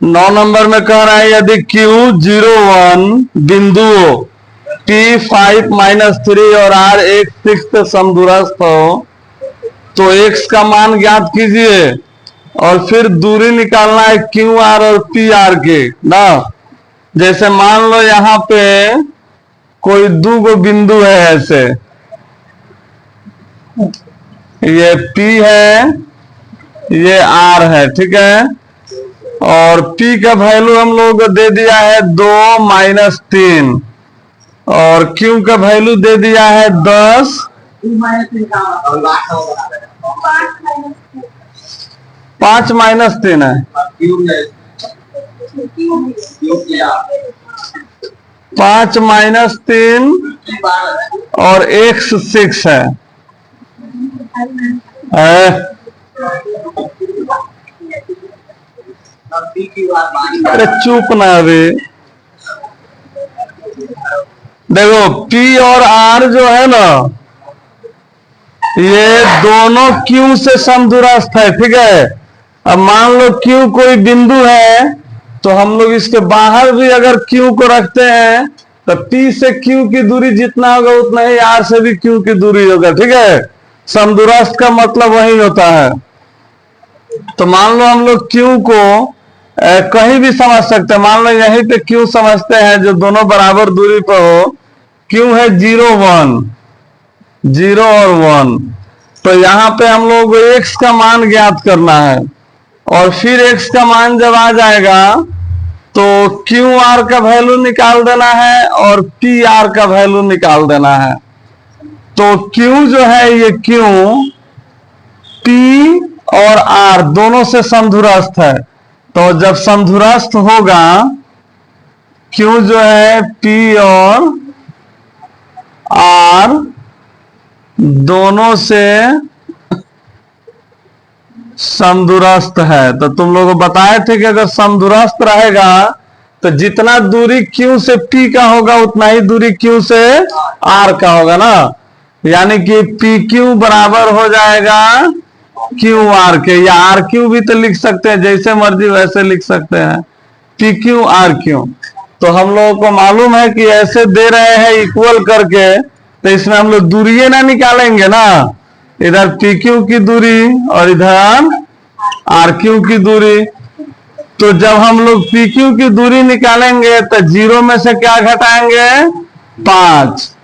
9 number में कह रहा है यदि Q01 बिंदुओं P5 -3 और R16 से समदूरस्थ हो तो x का मान ज्ञात कीजिए और फिर दूरी निकालना है QR और PR की ना। जैसे मान लो यहां पे कोई दो गो बिंदु है, ऐसे ये P है, ये R है, ठीक है। और P का वैल्यू हम लोग दे दिया है 2 - 3 और Q का वैल्यू दे दिया है 10 5 - 3 है, 5 - 3 और x6 है। अरे चुप ना अभी। देखो P और R जो है ना, ये दोनों Q से समदूरस्थ है, ठीक है। अब मान लो Q कोई बिंदु है तो हम लोग इसके बाहर भी अगर Q को रखते हैं तो P से Q की दूरी जितना होगा उतना ही R से भी Q की दूरी होगा, ठीक है। समदूरस्थ का मतलब वही होता है। तो मान लो हम लोग Q को कहीं भी समझ सकते हैं। मान लो यहीं पे Q समझते हैं जो दोनों बराबर दूरी पर हो। Q है 0 1, 0 और 1। तो यहाँ पे हम लोग x का मान ज्ञात करना है और फिर x का मान जब आ जाएगा तो QR का वैल्यू निकाल देना है और PR का वैल्यू निकाल देना है। तो Q जो है ये Q P और R दोनों से समदूरस्थ है। तो जब समदूरस्थ होगा Q जो है P और R दोनों से समदूरस्थ है। तो तुम लोग बताए थे कि अगर समदूरस्थ रहेगा तो जितना दूरी Q से P का होगा उतना ही दूरी Q से R का होगा ना। यानी कि PQ बराबर हो जाएगा QR के, या RQ भी तो लिख सकते हैं, जैसे मर्जी वैसे लिख सकते हैं, PQ RQ। तो हम लोगों को मालूम है कि ऐसे दे रहे हैं इक्वल करके, तो इसमें हम लोग दूरी ना निकालेंगे ना। इधर PQ की दूरी और इधर RQ की दूरी। तो जब हम लोग PQ की दूरी निकालेंगे तो 0 में से क्या घटाएंगे? 5।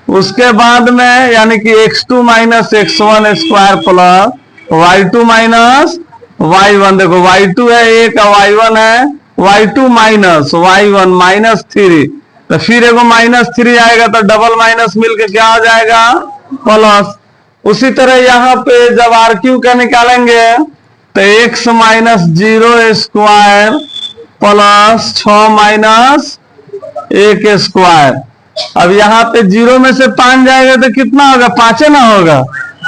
उसके बाद में यानी कि x2 - x1 square plus y2 - y1। देखो y2 है 1 और y1 है y2 - y1 -3। तो फिर एगो -3 आएगा तो डबल माइनस मिलके क्या हो जाएगा? प्लस। उसी तरह यहाँ पे जब RQ का निकालेंगे तो x - 0 स्क्वायर प्लस 6 - 1 स्क्वायर। अब यहाँ पे 0 में से 5 जाएगा तो कितना होगा? 5 ना होगा,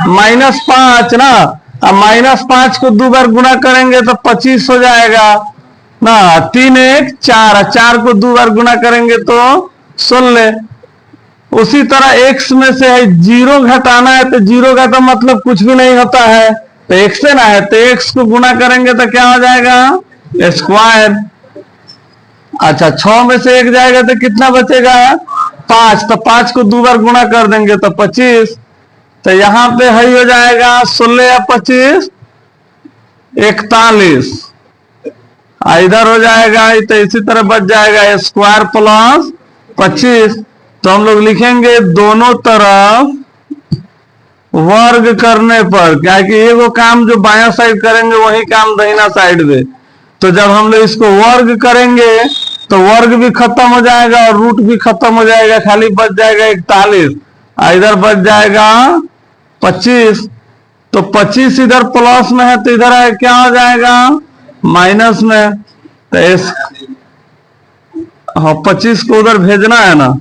-5 ना। अब -5 को 2 बार गुणा करेंगे तो 25 हो जाएगा ना। 3 1 4, 4 को 2 बार गुणा करेंगे तो 16। उसी तरह x में से 0 घटाना है तो 0 का तो मतलब कुछ भी नहीं होता है, तो x से ना है तो x को गुणा करेंगे तो क्या हो जाएगा? स्क्वायर। अच्छा 6 में से 1 जाएगा तो कितना बचेगा? 5। तो 5 को 2 बार गुणा कर देंगे तो 25। तो यहां पे है हो जाएगा 16 या 25 41। इधर हो जाएगा तो इसी तरह बच जाएगा स्क्वायर प्लस 25। तो हम लोग लिखेंगे दोनों तरफ वर्ग करने पर, क्या कि एगो काम जो बाया साइड करेंगे वही काम दाहिना साइड में। तो जब हम लोग इसको वर्ग करेंगे तो वर्ग भी खत्म हो जाएगा और रूट भी खत्म हो जाएगा, खाली बच जाएगा 41। इधर बच जाएगा 25। तो 25 इधर प्लस में है तो इधर है क्या हो जाएगा? माइनस में। तो हाँ 25 को उधर भेजना है ना।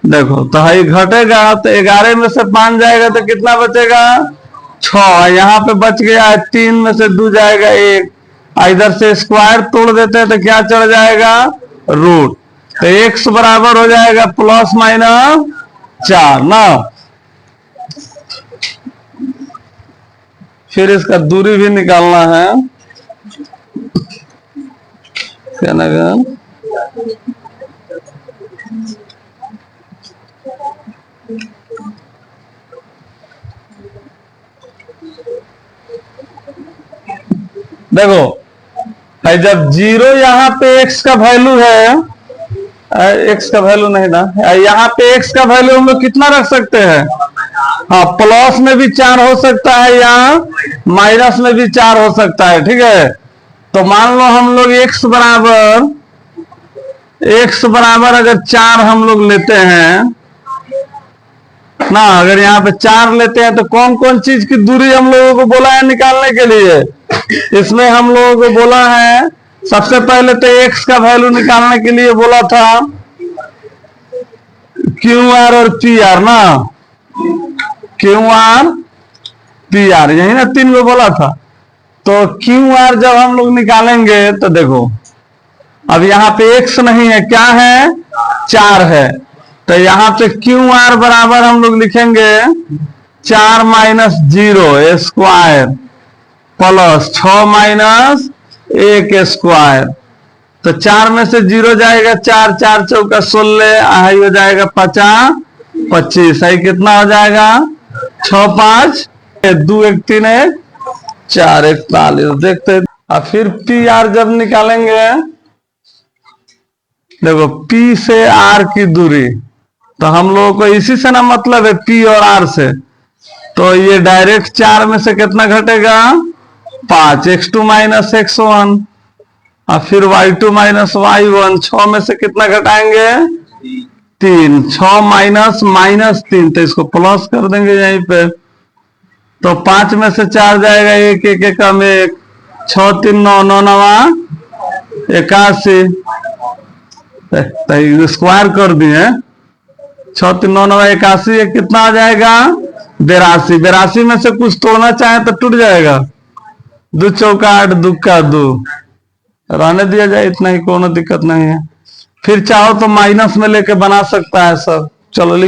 देखो तो है घटेगा तो 11 में से 5 जाएगा तो कितना बचेगा? 6। यहाँ पे बच गया है 3 में से 2 जाएगा 1। इधर से स्क्वायर तोड़ देते हैं तो क्या चढ़ जाएगा? रूट। तो x बराबर हो जाएगा ±4 ना। फिर इसका दूरी भी निकालना है। क्या लगा? देखो भाई, जब जीरो यहाँ पे एक्स का वैल्यू है, एक्स का वैल्यू नहीं ना, यहाँ पे एक्स का वैल्यू हम लोग कितना रख सकते हैं? हाँ, प्लस में भी 4 हो सकता है या माइनस में भी 4 हो सकता है, ठीक है। तो मान लो हम लोग x बराबर अगर 4 हम लोग लेते हैं ना, अगर यहाँ पे 4 लेते हैं तो कौन कौन चीज की दूरी हम लोगों को बोला है निकालने के लिए? इसमें हम लोगों को बोला है, सबसे पहले तो x का वैल्यू निकालने के लिए बोला था QR और PR ना, QR PR, यही ना 3 में बोला था। तो QR जब हम लोग निकालेंगे तो देखो, अब यहाँ पे x नहीं है, क्या है? 4 है। तो यहाँ पे QR बराबर हम लोग लिखेंगे 4 minus 0 square plus 6 minus 1 square. तो 4 में से 0 जाएगा, 4 4 चौका 16, आई हो जाएगा 50 25, आई कितना हो जाएगा? 6 5 2 1 3 1 4 41। देखते हैं। अब फिर PR जब निकालेंगे, देखो P से R की दूरी, तो हम लोगों को इसी से ना मतलब है, P और R से। तो ये डायरेक्ट 4 में से कितना घटेगा? 5, x2 माइनस x1, और फिर y2 माइनस y1। 6 में से कितना घटाएंगे? 3, 6 माइनस माइनस 3, तो इसको प्लस कर देंगे यहीं पे। तो 5 में से 4 जाएगा, 1 1 1 कम 1, 6 3 9 9 9 81, स्क्वायर कर दिए। 6 3 9 9 81, ये कितना आ जाएगा? 82। 82 में से कुछ तोड़ना चाहे तो टूट जाएगा। 2 चौका 8, 2 का 2, रहने दिया जाए, इतना ही, कोनो दिक्कत नहीं है। फिर चाहो तो माइनस में लेके बना सकता है सब। चलो लिख